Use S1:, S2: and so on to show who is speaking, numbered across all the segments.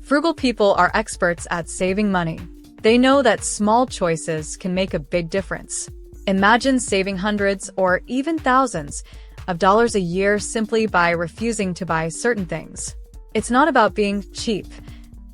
S1: Frugal people are experts at saving money. They know that small choices can make a big difference. Imagine saving hundreds or even thousands of dollars a year simply by refusing to buy certain things. It's not about being cheap.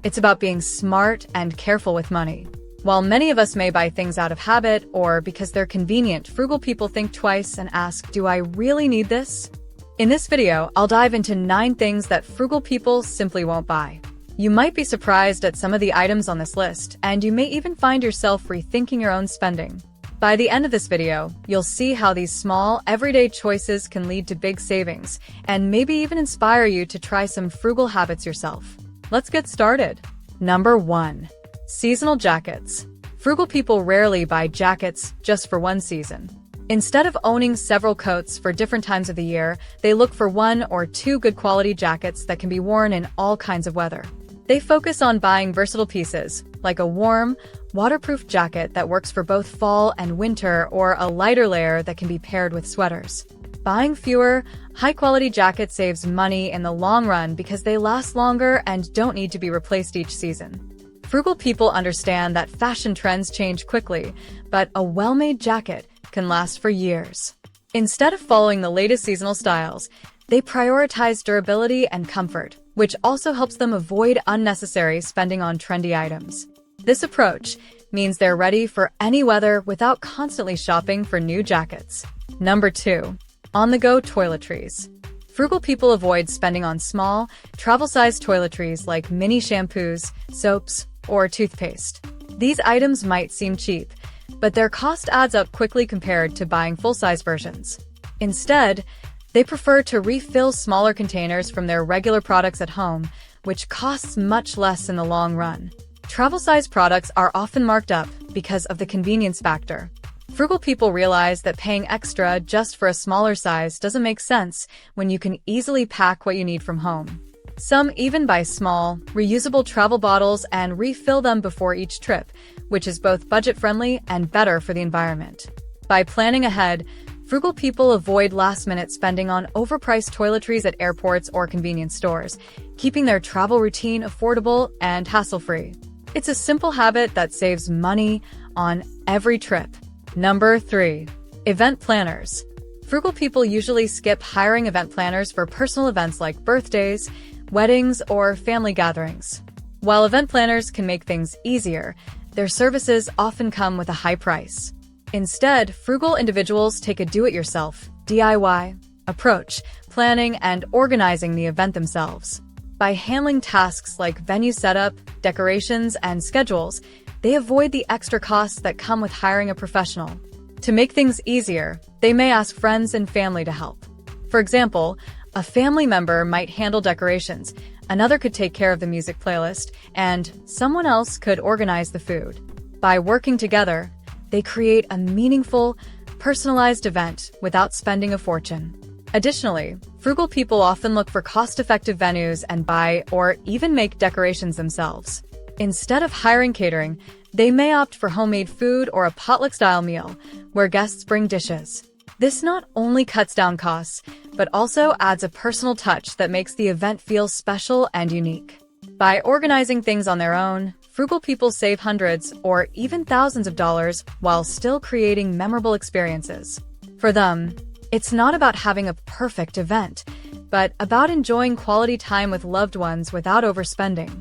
S1: It's about being smart and careful with money. While many of us may buy things out of habit or because they're convenient, frugal people think twice and ask, do I really need this? In this video, I'll dive into 9 things that frugal people simply won't buy. You might be surprised at some of the items on this list, and you may even find yourself rethinking your own spending. By the end of this video, you'll see how these small, everyday choices can lead to big savings, and maybe even inspire you to try some frugal habits yourself. Let's get started. Number 1. Seasonal jackets. Frugal people rarely buy jackets just for one season. Instead of owning several coats for different times of the year, they look for 1 or 2 good quality jackets that can be worn in all kinds of weather. They focus on buying versatile pieces, like a warm, waterproof jacket that works for both fall and winter, or a lighter layer that can be paired with sweaters. Buying fewer, high-quality jackets saves money in the long run because they last longer and don't need to be replaced each season. Frugal people understand that fashion trends change quickly, but a well-made jacket can last for years. Instead of following the latest seasonal styles, they prioritize durability and comfort, which also helps them avoid unnecessary spending on trendy items. This approach means they're ready for any weather without constantly shopping for new jackets. Number 2. On-the-go toiletries. Frugal people avoid spending on small, travel-sized toiletries like mini shampoos, soaps, or toothpaste. These items might seem cheap, but their cost adds up quickly compared to buying full-size versions. Instead, they prefer to refill smaller containers from their regular products at home, which costs much less in the long run. Travel-size products are often marked up because of the convenience factor. Frugal people realize that paying extra just for a smaller size doesn't make sense when you can easily pack what you need from home. Some even buy small, reusable travel bottles and refill them before each trip, which is both budget-friendly and better for the environment. By planning ahead, frugal people avoid last-minute spending on overpriced toiletries at airports or convenience stores, keeping their travel routine affordable and hassle-free. It's a simple habit that saves money on every trip. Number 3. Event planners. Frugal people usually skip hiring event planners for personal events like birthdays, weddings, or family gatherings. While event planners can make things easier, their services often come with a high price. Instead, frugal individuals take a do-it-yourself (DIY) approach, planning and organizing the event themselves. By handling tasks like venue setup, decorations, and schedules, they avoid the extra costs that come with hiring a professional. To make things easier, they may ask friends and family to help. For example, a family member might handle decorations, another could take care of the music playlist, and someone else could organize the food. By working together, they create a meaningful, personalized event without spending a fortune. Additionally, frugal people often look for cost-effective venues and buy or even make decorations themselves. Instead of hiring catering, they may opt for homemade food or a potluck-style meal, where guests bring dishes. This not only cuts down costs, but also adds a personal touch that makes the event feel special and unique. By organizing things on their own, frugal people save hundreds or even thousands of dollars while still creating memorable experiences. For them, it's not about having a perfect event, but about enjoying quality time with loved ones without overspending.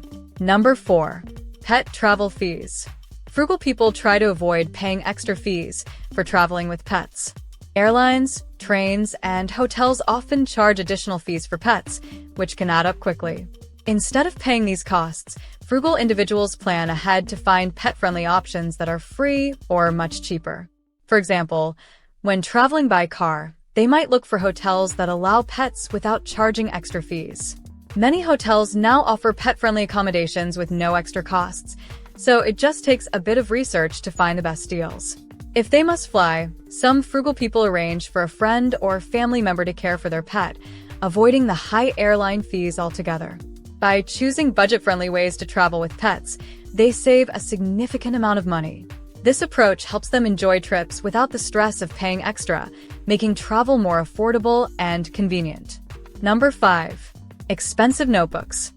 S1: Number 4. Pet travel fees. Frugal people try to avoid paying extra fees for traveling with pets. Airlines, trains, and hotels often charge additional fees for pets, which can add up quickly. Instead of paying these costs, frugal individuals plan ahead to find pet-friendly options that are free or much cheaper. For example, when traveling by car, they might look for hotels that allow pets without charging extra fees. Many hotels now offer pet-friendly accommodations with no extra costs, so it just takes a bit of research to find the best deals. If they must fly, some frugal people arrange for a friend or family member to care for their pet, avoiding the high airline fees altogether. By choosing budget-friendly ways to travel with pets, they save a significant amount of money. This approach helps them enjoy trips without the stress of paying extra, making travel more affordable and convenient. Number 5. Expensive notebooks.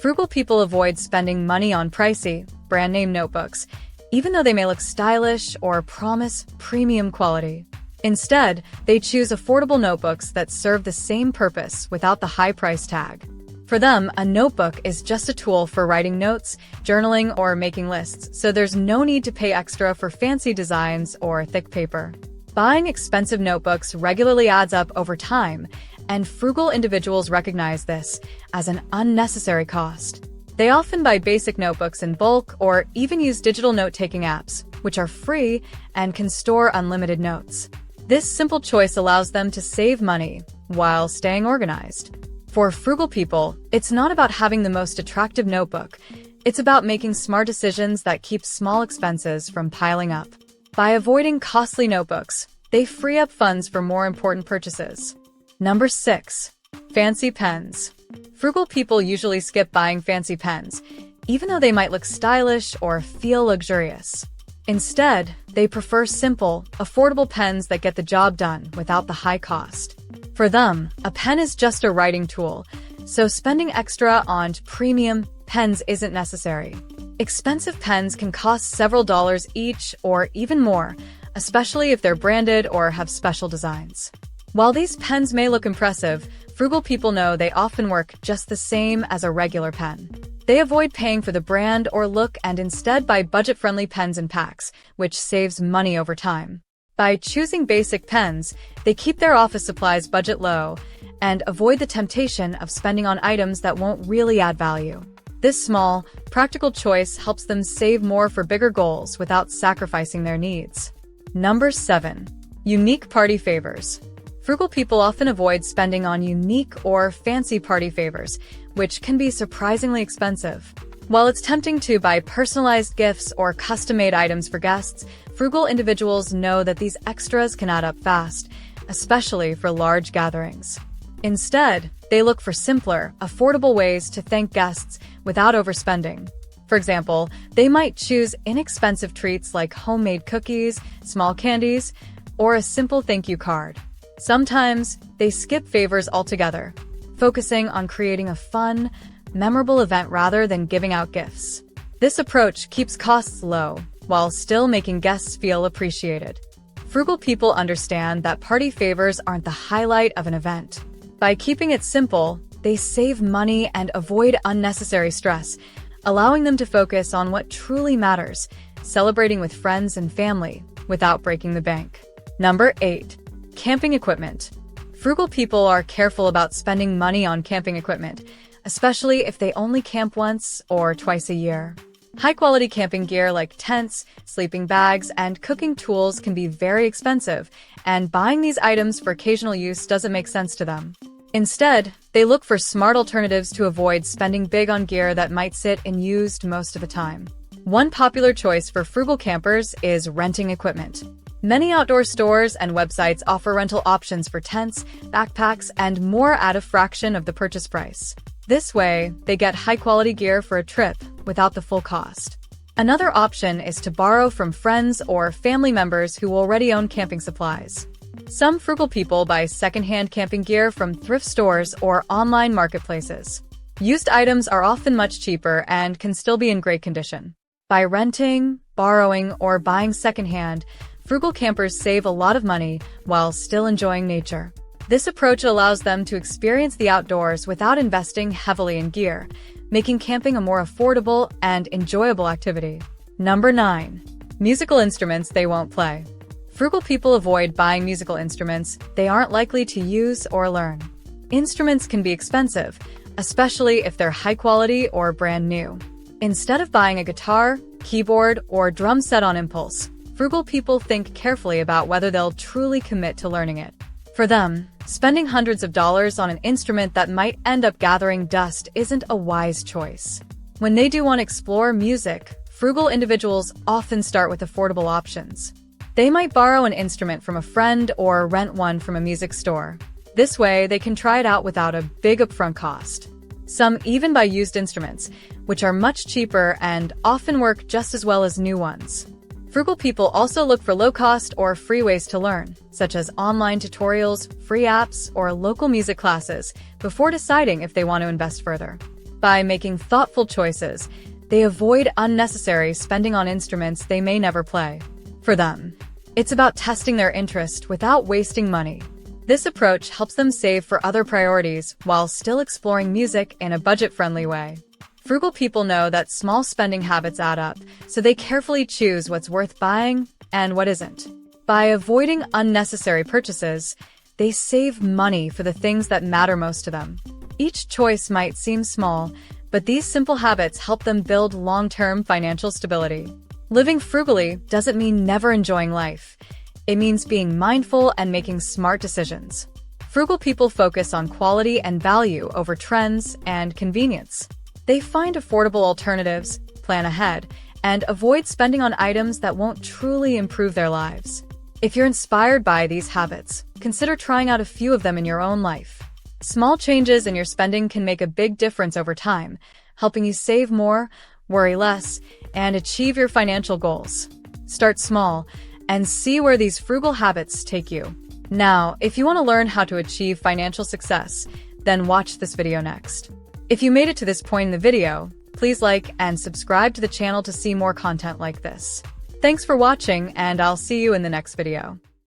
S1: Frugal people avoid spending money on pricey, brand-name notebooks, even though they may look stylish or promise premium quality. Instead, they choose affordable notebooks that serve the same purpose without the high price tag. For them, a notebook is just a tool for writing notes, journaling, or making lists, so there's no need to pay extra for fancy designs or thick paper. Buying expensive notebooks regularly adds up over time, and frugal individuals recognize this as an unnecessary cost. They often buy basic notebooks in bulk or even use digital note-taking apps, which are free and can store unlimited notes. This simple choice allows them to save money while staying organized. For frugal people, it's not about having the most attractive notebook. It's about making smart decisions that keep small expenses from piling up. By avoiding costly notebooks, they free up funds for more important purchases. Number 6. Fancy pens. Frugal people usually skip buying fancy pens, even though they might look stylish or feel luxurious. Instead, they prefer simple, affordable pens that get the job done without the high cost. For them, a pen is just a writing tool, so spending extra on premium pens isn't necessary. Expensive pens can cost several dollars each or even more, especially if they're branded or have special designs. While these pens may look impressive, frugal people know they often work just the same as a regular pen. They avoid paying for the brand or look and instead buy budget-friendly pens in packs, which saves money over time. By choosing basic pens, they keep their office supplies budget low and avoid the temptation of spending on items that won't really add value. This small, practical choice helps them save more for bigger goals without sacrificing their needs. Number 7. Unique party favors. Frugal people often avoid spending on unique or fancy party favors, which can be surprisingly expensive. While it's tempting to buy personalized gifts or custom-made items for guests, frugal individuals know that these extras can add up fast, especially for large gatherings. Instead, they look for simpler, affordable ways to thank guests without overspending. For example, they might choose inexpensive treats like homemade cookies, small candies, or a simple thank you card. Sometimes, they skip favors altogether, focusing on creating a fun, memorable event rather than giving out gifts. This approach keeps costs low, while still making guests feel appreciated. Frugal people understand that party favors aren't the highlight of an event. By keeping it simple, they save money and avoid unnecessary stress, allowing them to focus on what truly matters, celebrating with friends and family without breaking the bank. Number 8. Camping equipment. Frugal people are careful about spending money on camping equipment, especially if they only camp once or twice a year. High-quality camping gear like tents, sleeping bags, and cooking tools can be very expensive, and buying these items for occasional use doesn't make sense to them. Instead, they look for smart alternatives to avoid spending big on gear that might sit unused most of the time. One popular choice for frugal campers is renting equipment. Many outdoor stores and websites offer rental options for tents, backpacks, and more at a fraction of the purchase price. This way, they get high-quality gear for a trip without the full cost. Another option is to borrow from friends or family members who already own camping supplies. Some frugal people buy secondhand camping gear from thrift stores or online marketplaces. Used items are often much cheaper and can still be in great condition. By renting, borrowing, or buying secondhand, frugal campers save a lot of money while still enjoying nature. This approach allows them to experience the outdoors without investing heavily in gear, making camping a more affordable and enjoyable activity. Number 9. Musical instruments they won't play. Frugal people avoid buying musical instruments they aren't likely to use or learn. Instruments can be expensive, especially if they're high quality or brand new. Instead of buying a guitar, keyboard, or drum set on impulse, frugal people think carefully about whether they'll truly commit to learning it. For them, spending hundreds of dollars on an instrument that might end up gathering dust isn't a wise choice. When they do want to explore music, frugal individuals often start with affordable options. They might borrow an instrument from a friend or rent one from a music store. This way, they can try it out without a big upfront cost. Some even buy used instruments, which are much cheaper and often work just as well as new ones. Frugal people also look for low-cost or free ways to learn, such as online tutorials, free apps, or local music classes, before deciding if they want to invest further. By making thoughtful choices, they avoid unnecessary spending on instruments they may never play. For them, it's about testing their interest without wasting money. This approach helps them save for other priorities while still exploring music in a budget-friendly way. Frugal people know that small spending habits add up, so they carefully choose what's worth buying and what isn't. By avoiding unnecessary purchases, they save money for the things that matter most to them. Each choice might seem small, but these simple habits help them build long-term financial stability. Living frugally doesn't mean never enjoying life. It means being mindful and making smart decisions. Frugal people focus on quality and value over trends and convenience. They find affordable alternatives, plan ahead, and avoid spending on items that won't truly improve their lives. If you're inspired by these habits, consider trying out a few of them in your own life. Small changes in your spending can make a big difference over time, helping you save more, worry less, and achieve your financial goals. Start small and see where these frugal habits take you. Now, if you want to learn how to achieve financial success, then watch this video next. If you made it to this point in the video, please like and subscribe to the channel to see more content like this. Thanks for watching, and I'll see you in the next video.